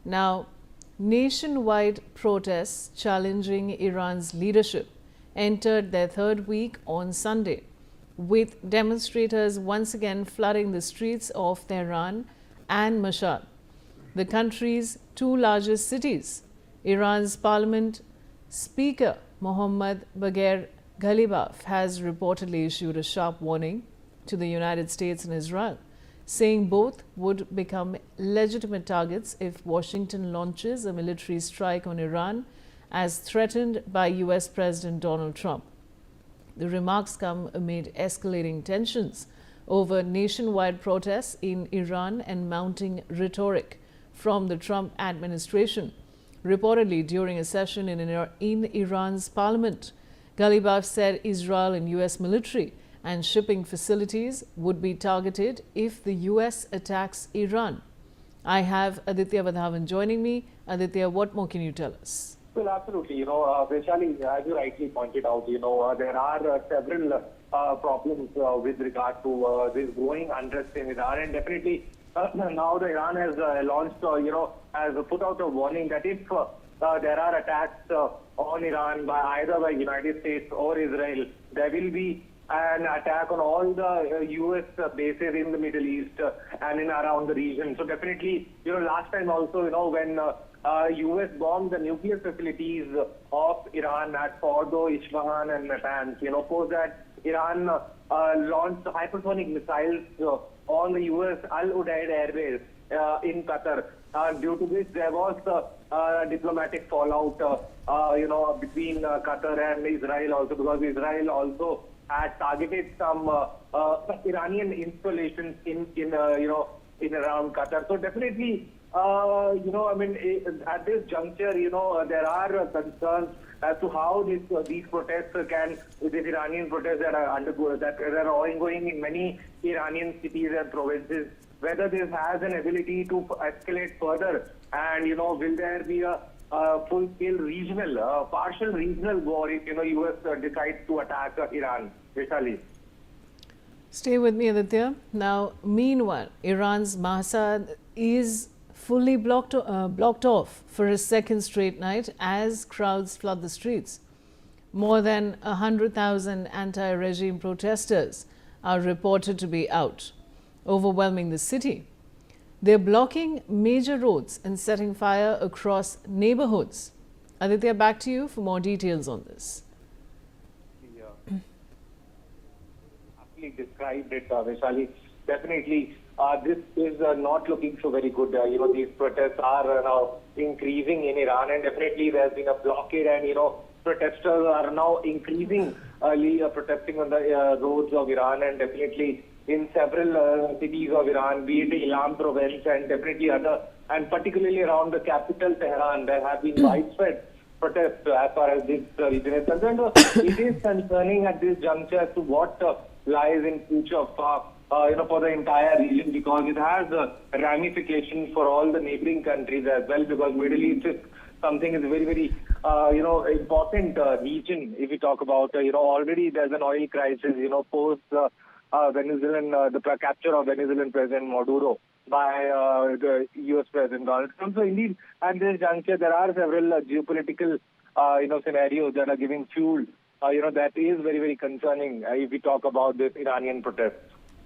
Now, nationwide protests challenging Iran's leadership entered their third week on Sunday, with demonstrators once again flooding the streets of Tehran and Mashhad, the country's two largest cities. Iran's parliament speaker Mohammad Bagher Ghalibaf has reportedly issued a sharp warning to the United States and Israel, saying both would become legitimate targets if Washington launches a military strike on Iran as threatened by US President Donald Trump. The remarks come amid escalating tensions over nationwide protests in Iran and mounting rhetoric from the Trump administration. Reportedly, during a session in Iran's parliament, Ghalibaf said Israel and US military and shipping facilities would be targeted if the US attacks Iran. I have Aditya Vadhavan joining me. Aditya, what more can you tell us? Well, absolutely. Vaishali, as you rightly pointed out, there are several problems with regard to this growing unrest in Iran. And definitely now the Iran has launched, has put out a warning that if there are attacks on Iran either by United States or Israel, there will be an attack on all the U.S. bases in the Middle East and in around the region. So definitely, last time also, when U.S. bombed the nuclear facilities of Iran at Fordo, Isfahan and Natanz, post that Iran launched hypersonic missiles on the U.S. Al Udeid Airbase in Qatar. Due to this, there was diplomatic fallout, between Qatar and Israel also, because Israel also had targeted some Iranian installations in around Qatar. So definitely, at this juncture, there are concerns as to how these protests these Iranian protests that are ongoing in many Iranian cities and provinces, whether this has an ability to escalate further, and will there be a full-scale regional, partial regional war if U.S. decides to attack Iran. Vishali. Stay with me, Aditya. Now, meanwhile, Iran's Mashhad is fully blocked off for a second straight night as crowds flood the streets. More than 100,000 anti-regime protesters are reported to be out, overwhelming the city. They're blocking major roads and setting fire across neighborhoods. Aditya, back to you for more details on this. Described it, Vaishali. Definitely, this is not looking so very good. These protests are now increasing in Iran, and definitely there's been a blockade, and protesters are now increasingly protesting on the roads of Iran, and definitely in several cities of Iran, be it Ilam province and definitely and particularly around the capital Tehran, there have been widespread protests as far as this region is concerned. It is concerning at this juncture as to what lies in future for the entire region, because it has ramifications for all the neighboring countries as well, because Middle East is something is very, very important region. If we talk about, already there's an oil crisis, post Venezuelan, the capture of Venezuelan President Maduro by the U.S. President Donald Trump. So indeed, at this juncture, there are several geopolitical, scenarios that are giving fuel, that is very, very concerning if we talk about this Iranian protest.